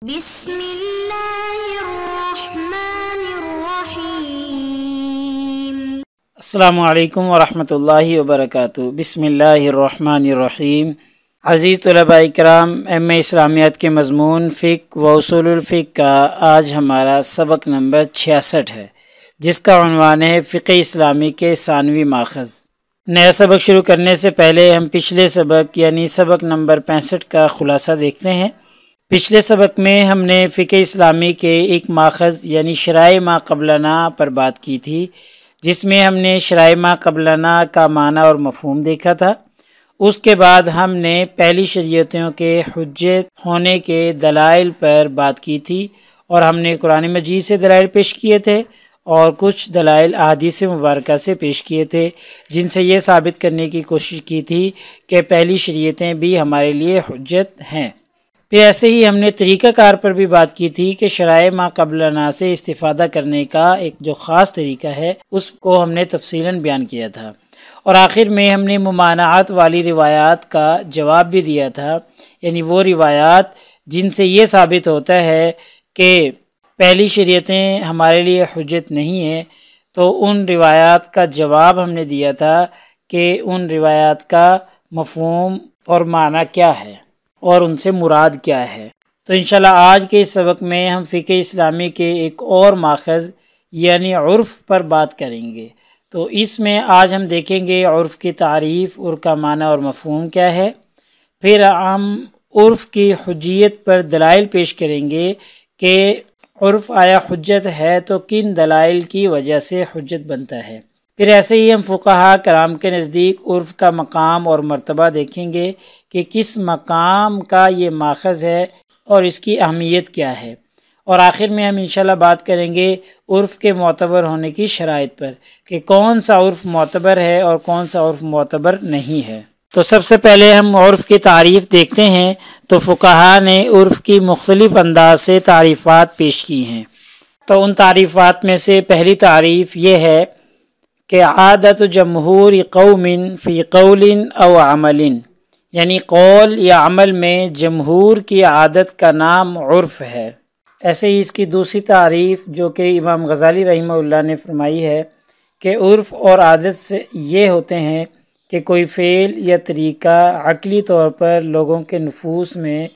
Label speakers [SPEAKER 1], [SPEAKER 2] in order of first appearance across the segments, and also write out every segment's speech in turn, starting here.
[SPEAKER 1] بسم اللہ الرحمن الرحیم۔
[SPEAKER 2] السلام علیکم ورحمۃ اللہ وبرکاتہ۔ بسم اللہ الرحمن الرحیم۔ عزیز طلباء کرام، ایم اے اسلامیات کے مضمون فقہ و اصول الفقہ کا آج ہمارا سبق نمبر 66 ہے، جس کا عنوان ہے فقہ اسلامی کے ثانوی ماخذ۔ نیا سبق شروع کرنے سے پہلے ہم پچھلے سبق یعنی سبق نمبر 65 کا خلاصہ دیکھتے ہیں۔ پچھلے سبق میں ہم نے فقہ اسلامی کے ایک ماخذ یعنی شرائع ما قبلنا پر بات کی تھی، جس میں ہم نے شرائع ما قبلنا کا معنی اور مفہوم دیکھا تھا۔ اس کے بعد ہم نے پہلی شریعتوں کے حجت ہونے کے دلائل پر بات کی تھی، اور ہم نے قرآن مجید سے دلائل پیش کیے تھے اور کچھ دلائل احادیث مبارکہ سے پیش کیے تھے، جن سے یہ ثابت کرنے کی کوشش کی تھی کہ پہلی شریعتیں بھی ہمارے لیے حجت ہیں۔ پھر ایسے ہی ہم نے طریقہ کار پر بھی بات کی تھی کہ شرائع ما قبلنا سے استفادہ کرنے کا ایک جو خاص طریقہ ہے اس کو ہم نے تفصیلاً بیان کیا تھا، اور آخر میں ہم نے ممانعات والی روایات کا جواب بھی دیا تھا، یعنی وہ روایات جن سے یہ ثابت ہوتا ہے کہ پہلی شریعتیں ہمارے لیے حجت نہیں ہیں، تو ان روایات کا جواب ہم نے دیا تھا کہ ان روایات کا مفہوم اور معنی کیا ہے اور ان سے مراد کیا ہے۔ تو انشاءاللہ آج کے اس سبق میں ہم فقہ اسلامی کے ایک اور ماخذ یعنی عرف پر بات کریں گے۔ تو اس میں آج ہم دیکھیں گے عرف کی تعریف، عرف کا معنی اور مفہوم کیا ہے۔ پھر ہم عرف کی حجیت پر دلائل پیش کریں گے کہ عرف آیا حجت ہے تو کن دلائل کی وجہ سے حجت بنتا ہے۔ پھر ایسے ہی ہم فقہا کرام کے نزدیک عرف کا مقام اور مرتبہ دیکھیں گے کہ کس مقام کا یہ ماخذ ہے اور اس کی اہمیت کیا ہے، اور آخر میں ہم انشاءاللہ بات کریں گے عرف کے معتبر ہونے کی شرائط پر کہ کون سا عرف معتبر ہے اور کون سا عرف معتبر نہیں ہے۔ تو سب سے پہلے ہم عرف کی تعریف دیکھتے ہیں۔ تو فقہا نے عرف کی مختلف انداز سے تعریفات پیش کی ہیں۔ تو ان تعریفات میں سے پہلی تعریف یہ ہے کہ عادت جمہور قوم فی قول او عمل، یعنی قول یا عمل میں جمہور کی عادت کا نام عرف ہے۔ ایسے ہی اس کی دوسری تعریف جو کہ امام غزالی رحمہ اللہ نے فرمائی ہے کہ عرف اور عادت سے یہ ہوتے ہیں کہ کوئی فعل یا طریقہ عقلی طور پر لوگوں کے نفوس میں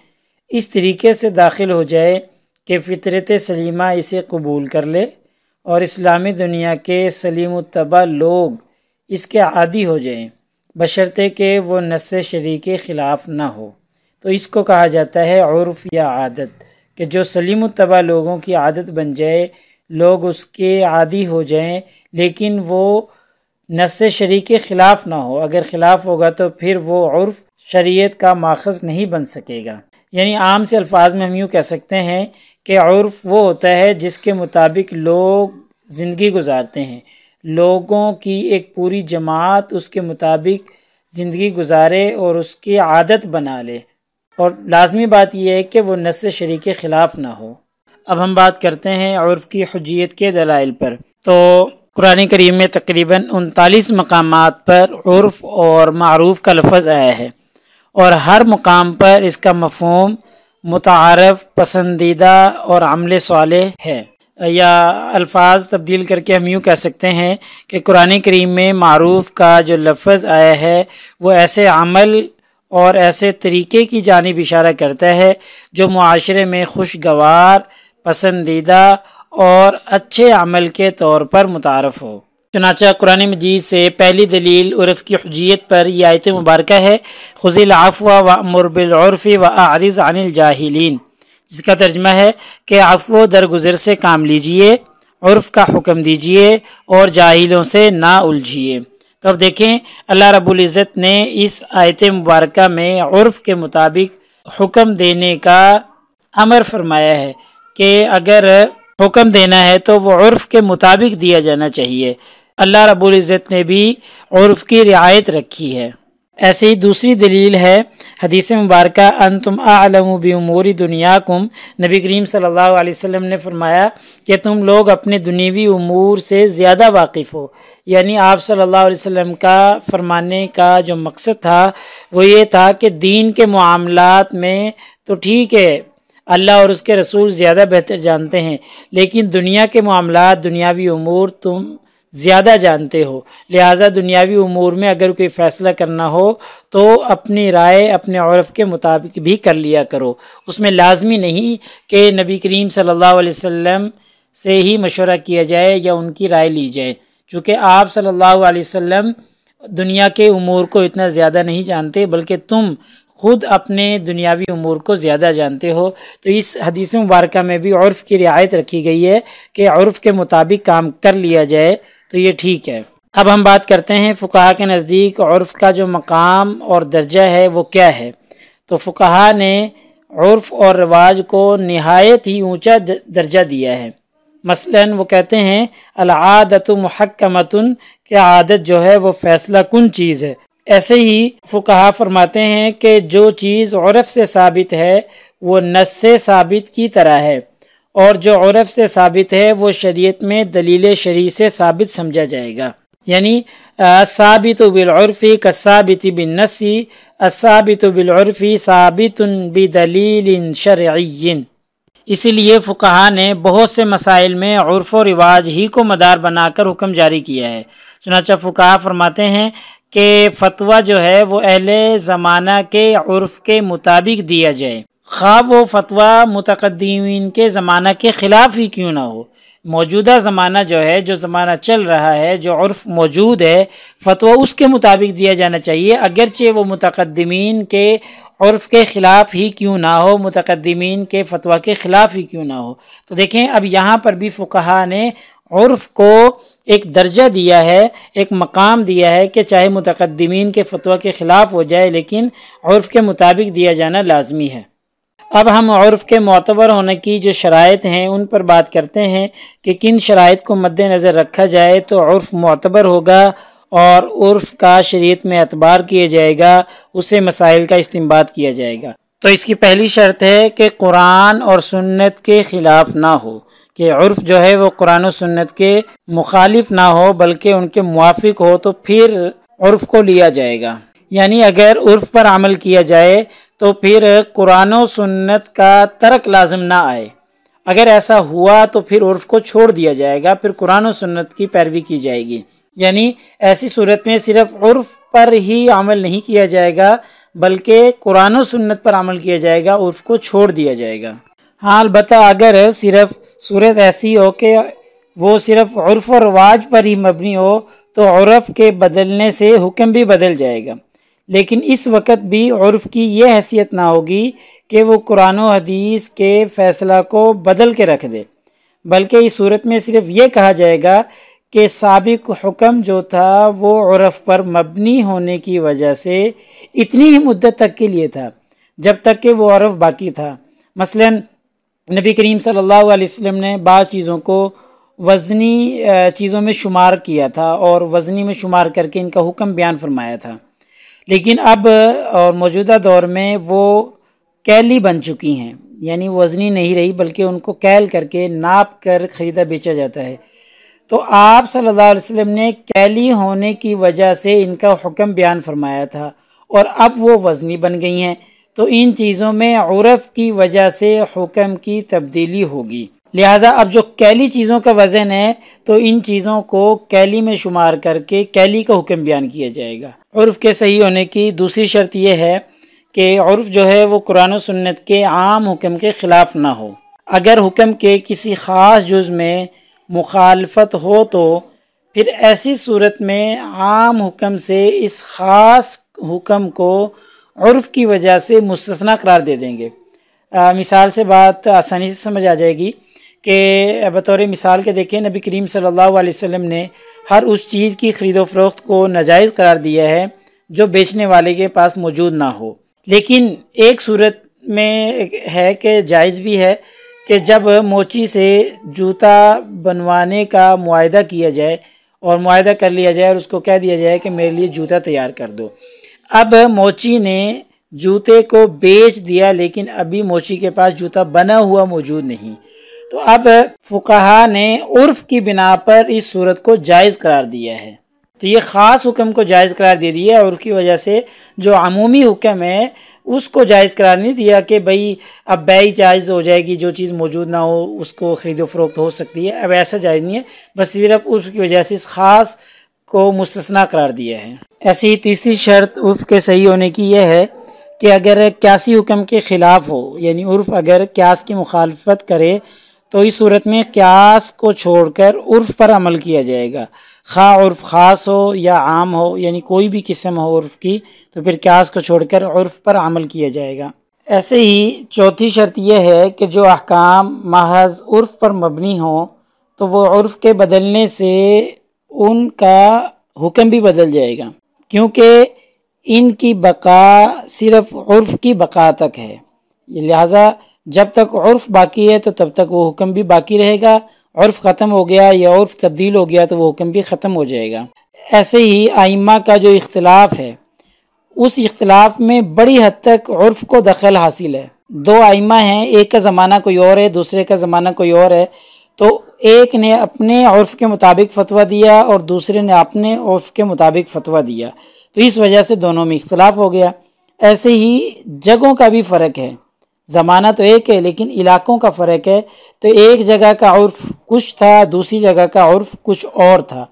[SPEAKER 2] اس طریقے سے داخل ہو جائے کہ فطرت سلیمہ اسے قبول کر لے، اور اسلامی دنیا کے سلیم الطبع لوگ اس کے عادی ہو جائیں، بشرطے کہ وہ نص شرعی کے خلاف نہ ہو۔ تو اس کو کہا جاتا ہے عرف یا عادت، کہ جو سلیم الطبع لوگوں کی عادت بن جائے، لوگ اس کے عادی ہو جائیں، لیکن وہ نص شرعی کے خلاف نہ ہو۔ اگر خلاف ہوگا تو پھر وہ عرف شریعت کا ماخذ نہیں بن سکے گا۔ یعنی عام سے الفاظ میں ہم یوں کہہ سکتے ہیں کہ عرف وہ ہوتا ہے جس کے مطابق لوگ زندگی گزارتے ہیں، لوگوں کی ایک پوری جماعت اس کے مطابق زندگی گزارے اور اس کی عادت بنا لے، اور لازمی بات یہ ہے کہ وہ نص شرعی کے خلاف نہ ہو۔ اب ہم بات کرتے ہیں عرف کی حجیت کے دلائل پر۔ تو قرآن کریم میں تقریباً 39 مقامات پر عرف اور معروف کا لفظ آیا ہے، اور ہر مقام پر اس کا مفہوم متعارف، پسندیدہ اور عمل صالح ہے۔ یا الفاظ تبدیل کر کے ہم یوں کہہ سکتے ہیں کہ قرآن کریم میں معروف کا جو لفظ آیا ہے وہ ایسے عمل اور ایسے طریقے کی جانب اشارہ کرتا ہے جو معاشرے میں خوشگوار، پسندیدہ اور اچھے عمل کے طور پر متعارف ہو۔ چنانچہ قرآن مجید سے پہلی دلیل عرف کی حجیت پر یہ آیت مبارکہ ہے، خذ العفو وامر بالعرف واعرض عن الجاہلین، جس کا ترجمہ ہے کہ عفو درگزر سے کام لیجئے، عرف کا حکم دیجئے اور جاہلوں سے نہ الجھیے۔ تو اب دیکھیں اللہ رب العزت نے اس آیت مبارکہ میں عرف کے مطابق حکم دینے کا امر فرمایا ہے کہ اگر حکم دینا ہے تو وہ عرف کے مطابق دیا جانا چاہیے۔ اللہ رب العزت نے بھی عرف کی رعایت رکھی ہے۔ ایسے ہی دوسری دلیل ہے حدیث مبارکہ انتم اعلم بامور دنیاکم، نبی کریم صلی اللہ علیہ وسلم نے فرمایا کہ تم لوگ اپنے دنیوی امور سے زیادہ واقف ہو۔ یعنی آپ صلی اللہ علیہ وسلم کا فرمانے کا جو مقصد تھا وہ یہ تھا کہ دین کے معاملات میں تو ٹھیک ہے اللہ اور اس کے رسول زیادہ بہتر جانتے ہیں، لیکن دنیا کے معاملات، دنیاوی امور تم زیادہ جانتے ہو، لہٰذا دنیاوی امور میں اگر کوئی فیصلہ کرنا ہو تو اپنی رائے اپنے عرف کے مطابق بھی کر لیا کرو۔ اس میں لازمی نہیں کہ نبی کریم صلی اللہ علیہ وسلم سے ہی مشورہ کیا جائے یا ان کی رائے لی جائے، چونکہ آپ صلی اللہ علیہ وسلم دنیا کے امور کو اتنا زیادہ نہیں جانتے، بلکہ تم خود اپنے دنیاوی امور کو زیادہ جانتے ہو۔ تو اس حدیث مبارکہ میں بھی عرف کی رعایت رکھی گئی ہے کہ عرف کے مطابق کام کر لیا جائے تو یہ ٹھیک ہے۔ اب ہم بات کرتے ہیں فقہا کے نزدیک عرف کا جو مقام اور درجہ ہے وہ کیا ہے۔ تو فقہا نے عرف اور رواج کو نہایت ہی اونچا درجہ دیا ہے۔ مثلاً وہ کہتے ہیں العادت محکمۃ، کہ عادت جو ہے وہ فیصلہ کن چیز ہے۔ ایسے ہی فقہا فرماتے ہیں کہ جو چیز عرف سے ثابت ہے وہ نص سے ثابت کی طرح ہے، اور جو عرف سے ثابت ہے وہ شریعت میں دلیل شرعی سے ثابت سمجھا جائے گا۔ یعنی ثابت بالعرف کثابت بالنص، الثابت بالعرف ثابت بدلیل شرعی۔ اسی لیے فقہا نے بہت سے مسائل میں عرف و رواج ہی کو مدار بنا کر حکم جاری کیا ہے۔ چنانچہ فقہا فرماتے ہیں کہ فتویٰ جو ہے وہ اہل زمانہ کے عرف کے مطابق دیا جائے، خواہ وہ فتویٰ متقدمین کے زمانہ کے خلاف ہی کیوں نہ ہو۔ موجودہ زمانہ جو ہے، جو زمانہ چل رہا ہے، جو عرف موجود ہے، فتویٰ اس کے مطابق دیا جانا چاہیے، اگرچہ وہ متقدمین کے عرف کے خلاف ہی کیوں نہ ہو، متقدمین کے فتویٰ کے خلاف ہی کیوں نہ ہو۔ تو دیکھیں اب یہاں پر بھی فقہا نے عرف کو ایک درجہ دیا ہے، ایک مقام دیا ہے کہ چاہے متقدمین کے فتویٰ کے خلاف ہو جائے لیکن عرف کے مطابق دیا جانا لازمی ہے۔ اب ہم عرف کے معتبر ہونے کی جو شرائط ہیں ان پر بات کرتے ہیں کہ کن شرائط کو مد نظر رکھا جائے تو عرف معتبر ہوگا اور عرف کا شریعت میں اعتبار کیا جائے گا، اس سے مسائل کا استنباط کیا جائے گا۔ تو اس کی پہلی شرط ہے کہ قرآن اور سنت کے خلاف نہ ہو، کہ عرف جو ہے وہ قرآن و سنت کے مخالف نہ ہو بلکہ ان کے موافق ہو، تو پھر عرف کو لیا جائے گا۔ یعنی اگر عرف پر عمل کیا جائے تو پھر قرآن و سنت کا ترک لازم نہ آئے۔ اگر ایسا ہوا تو پھر عرف کو چھوڑ دیا جائے گا، پھر قرآن و سنت کی پیروی کی جائے گی۔ یعنی ایسی صورت میں صرف عرف پر ہی عمل نہیں کیا جائے گا بلکہ قرآن و سنت پر عمل کیا جائے گا، عرف کو چھوڑ دیا جائے گا۔ ہاں البتہ اگر صرف صورت ایسی ہو کہ وہ صرف عرف و رواج پر ہی مبنی ہو تو عرف کے بدلنے سے حکم بھی بدل جائے گا، لیکن اس وقت بھی عرف کی یہ حیثیت نہ ہوگی کہ وہ قرآن و حدیث کے فیصلہ کو بدل کے رکھ دے، بلکہ اس صورت میں صرف یہ کہا جائے گا کہ سابق حکم جو تھا وہ عرف پر مبنی ہونے کی وجہ سے اتنی ہی مدت تک کے لیے تھا جب تک کہ وہ عرف باقی تھا۔ مثلا نبی کریم صلی اللہ علیہ وسلم نے بعض چیزوں کو وزنی چیزوں میں شمار کیا تھا اور وزنی میں شمار کر کے ان کا حکم بیان فرمایا تھا، لیکن اب اور موجودہ دور میں وہ کیلی بن چکی ہیں، یعنی وزنی نہیں رہی بلکہ ان کو کیل کر کے ناپ کر خریدا بیچا جاتا ہے۔ تو آپ صلی اللہ علیہ وسلم نے کیلی ہونے کی وجہ سے ان کا حکم بیان فرمایا تھا اور اب وہ وزنی بن گئی ہیں، تو ان چیزوں میں عرف کی وجہ سے حکم کی تبدیلی ہوگی، لہٰذا اب جو کیلی چیزوں کا وزن ہے تو ان چیزوں کو کیلی میں شمار کر کے کیلی کا حکم بیان کیا جائے گا۔ عرف کے صحیح ہونے کی دوسری شرط یہ ہے کہ عرف جو ہے وہ قرآن و سنت کے عام حکم کے خلاف نہ ہو۔ اگر حکم کے کسی خاص جز میں مخالفت ہو تو پھر ایسی صورت میں عام حکم سے اس خاص حکم کو عرف کی وجہ سے مستثنا قرار دے دیں گے۔ مثال سے بات آسانی سے سمجھ آ جائے گی کہ بطور مثال کے دیکھیں نبی کریم صلی اللہ علیہ وسلم نے ہر اس چیز کی خرید و فروخت کو ناجائز قرار دیا ہے جو بیچنے والے کے پاس موجود نہ ہو، لیکن ایک صورت میں ہے کہ جائز بھی ہے کہ جب موچی سے جوتا بنوانے کا معاہدہ کیا جائے اور معاہدہ کر لیا جائے اور اس کو کہہ دیا جائے کہ میرے لیے جوتا تیار کر دو۔ اب موچی نے جوتے کو بیچ دیا لیکن ابھی موچی کے پاس جوتا بنا ہوا موجود نہیں، تو اب فقہا نے عرف کی بنا پر اس صورت کو جائز قرار دیا ہے۔ تو یہ خاص حکم کو جائز قرار دے دیا اور اس کی وجہ سے جو عمومی حکم ہے اس کو جائز قرار نہیں دیا کہ بھئی اب بیع جائز ہو جائے گی، جو چیز موجود نہ ہو اس کو خرید و فروخت ہو سکتی ہے، اب ایسا جائز نہیں ہے، بس صرف اس کی وجہ سے اس خاص کو مستثنا قرار دیا ہے۔ ایسی تیسری شرط عرف کے صحیح ہونے کی یہ ہے کہ اگر قیاسی حکم کے خلاف ہو، یعنی عرف اگر قیاس کی مخالفت کرے تو اس صورت میں قیاس کو چھوڑ کر عرف پر عمل کیا جائے گا، خواہ عرف خاص ہو یا عام ہو، یعنی کوئی بھی قسم ہو عرف کی، تو پھر قیاس کو چھوڑ کر عرف پر عمل کیا جائے گا۔ ایسے ہی چوتھی شرط یہ ہے کہ جو احکام محض عرف پر مبنی ہوں تو وہ عرف کے بدلنے سے ان کا حکم بھی بدل جائے گا، کیونکہ ان کی بقا صرف عرف کی بقا تک ہے، لہٰذا جب تک عرف باقی ہے تو تب تک وہ حکم بھی باقی رہے گا، عرف ختم ہو گیا یا عرف تبدیل ہو گیا تو وہ حکم بھی ختم ہو جائے گا۔ ایسے ہی ائمہ کا جو اختلاف ہے اس اختلاف میں بڑی حد تک عرف کو دخل حاصل ہے۔ دو ائمہ ہیں، ایک کا زمانہ کوئی اور ہے، دوسرے کا زمانہ کوئی اور ہے، تو ایک نے اپنے عرف کے مطابق فتویٰ دیا اور دوسرے نے اپنے عرف کے مطابق فتویٰ دیا، تو اس وجہ سے دونوں میں اختلاف ہو گیا۔ ایسے ہی جگہوں کا بھی فرق ہے، زمانہ تو ایک ہے لیکن علاقوں کا فرق ہے، تو ایک جگہ کا عرف کچھ تھا، دوسری جگہ کا عرف کچھ اور تھا۔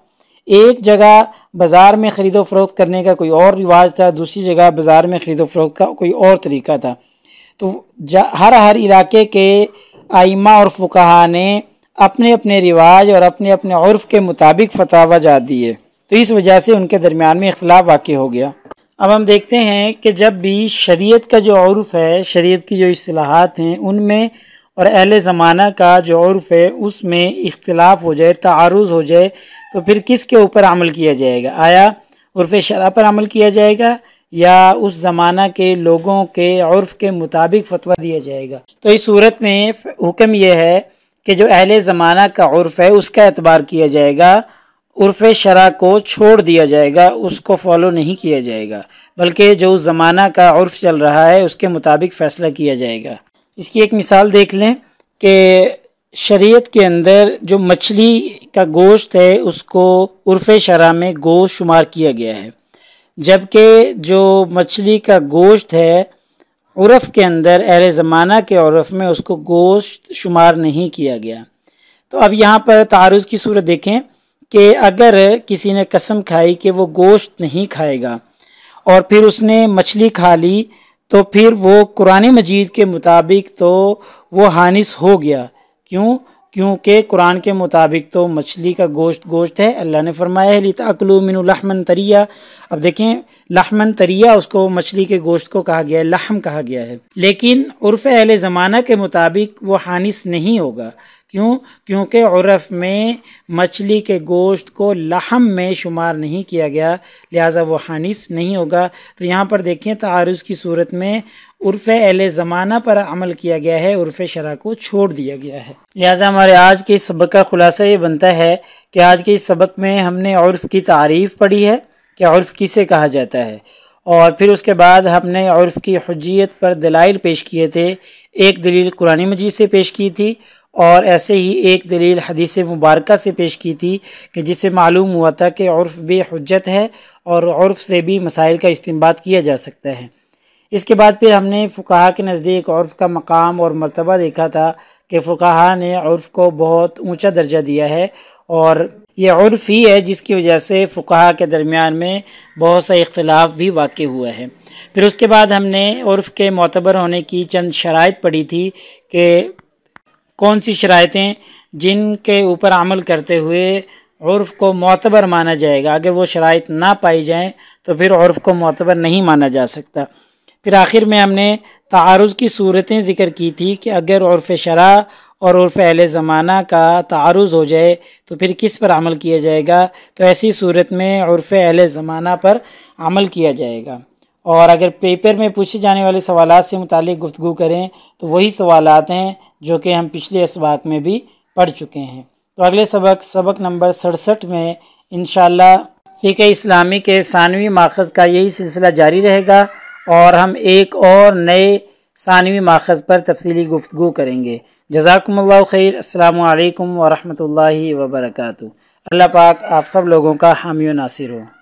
[SPEAKER 2] ایک جگہ بازار میں خرید و فروخت کرنے کا کوئی اور رواج تھا، دوسری جگہ بازار میں خرید و فروخت کا کوئی اور طریقہ تھا، تو ہر علاقے کے ائمہ اور فقہا نے اپنے اپنے رواج اور اپنے اپنے عرف کے مطابق فتاوی جات دیے، تو اس وجہ سے ان کے درمیان میں اختلاف واقع ہو گیا۔ اب ہم دیکھتے ہیں کہ جب بھی شریعت کا جو عرف ہے، شریعت کی جو اصطلاحات ہیں ان میں اور اہل زمانہ کا جو عرف ہے اس میں اختلاف ہو جائے، تعارض ہو جائے، تو پھر کس کے اوپر عمل کیا جائے گا؟ آیا عرف شرع پر عمل کیا جائے گا یا اس زمانہ کے لوگوں کے عرف کے مطابق فتویٰ دیا جائے گا؟ تو اس صورت میں حکم یہ ہے کہ جو اہل زمانہ کا عرف ہے اس کا اعتبار کیا جائے گا، عرف شرع کو چھوڑ دیا جائے گا، اس کو فالو نہیں کیا جائے گا، بلکہ جو اس زمانہ کا عرف چل رہا ہے اس کے مطابق فیصلہ کیا جائے گا۔ اس کی ایک مثال دیکھ لیں کہ شریعت کے اندر جو مچھلی کا گوشت ہے اس کو عرف شرع میں گوشت شمار کیا گیا ہے، جبکہ جو مچھلی کا گوشت ہے عرف کے اندر، اہل زمانہ کے عرف میں اس کو گوشت شمار نہیں کیا گیا۔ تو اب یہاں پر تعارض کی صورت دیکھیں کہ اگر کسی نے قسم کھائی کہ وہ گوشت نہیں کھائے گا اور پھر اس نے مچھلی کھا لی، تو پھر وہ قرآن مجید کے مطابق تو وہ حانث ہو گیا۔ کیونکہ قرآن کے مطابق تو مچھلی کا گوشت ہے، اللہ نے فرمایا ہے لِتَأْكُلُوا مِنْهُ لَحْمًا طَرِيًّا۔ اب دیکھیں لحمن طریہ اس کو مچھلی کے گوشت کو کہا گیا ہے، لحم کہا گیا ہے، لیکن عرف اہل زمانہ کے مطابق وہ حانث نہیں ہوگا۔ کیونکہ عرف میں مچھلی کے گوشت کو لحم میں شمار نہیں کیا گیا، لہٰذا وہ حانث نہیں ہوگا۔ تو یہاں پر دیکھیں تعارض کی صورت میں عرف اہل زمانہ پر عمل کیا گیا ہے، عرف شرع کو چھوڑ دیا گیا ہے۔ لہٰذا ہمارے آج کے اس سبق کا خلاصہ یہ بنتا ہے کہ آج کے اس سبق میں ہم نے عرف کی تعریف پڑھی ہے کہ عرف کسے کہا جاتا ہے، اور پھر اس کے بعد ہم نے عرف کی حجیت پر دلائل پیش کیے تھے۔ ایک دلیل قرآن مجید سے پیش کی تھی اور ایسے ہی ایک دلیل حدیث مبارکہ سے پیش کی تھی کہ جس سے معلوم ہوا تھا کہ عرف بھی حجت ہے اور عرف سے بھی مسائل کا استنباط کیا جا سکتا ہے۔ اس کے بعد پھر ہم نے فقہا کے نزدیک عرف کا مقام اور مرتبہ دیکھا تھا کہ فقہا نے عرف کو بہت اونچا درجہ دیا ہے، اور یہ عرف ہی ہے جس کی وجہ سے فقہا کے درمیان میں بہت سا اختلاف بھی واقع ہوا ہے۔ پھر اس کے بعد ہم نے عرف کے معتبر ہونے کی چند شرائط پڑھی تھی کہ کون سی شرائطیں جن کے اوپر عمل کرتے ہوئے عرف کو معتبر مانا جائے گا، اگر وہ شرائط نہ پائی جائیں تو پھر عرف کو معتبر نہیں مانا جا سکتا۔ پھر آخر میں ہم نے تعارض کی صورتیں ذکر کی تھی کہ اگر عرف شرع اور عرف اہل زمانہ کا تعارض ہو جائے تو پھر کس پر عمل کیا جائے گا؟ تو ایسی صورت میں عرف اہل زمانہ پر عمل کیا جائے گا۔ اور اگر پیپر میں پوچھے جانے والے سوالات سے متعلق گفتگو کریں تو وہی سوالات ہیں جو کہ ہم پچھلے اسباق میں بھی پڑھ چکے ہیں۔ تو اگلے سبق نمبر 67 میں انشاءاللہ فقہ اسلامی کے ثانوی ماخذ کا یہی سلسلہ جاری رہے گا، اور ہم ایک اور نئے ثانوی ماخذ پر تفصیلی گفتگو کریں گے۔ جزاکم اللہ خیر۔ السلام علیکم ورحمۃ اللہ وبرکاتہ۔ اللہ پاک آپ سب لوگوں کا حامی و ناصر ہو۔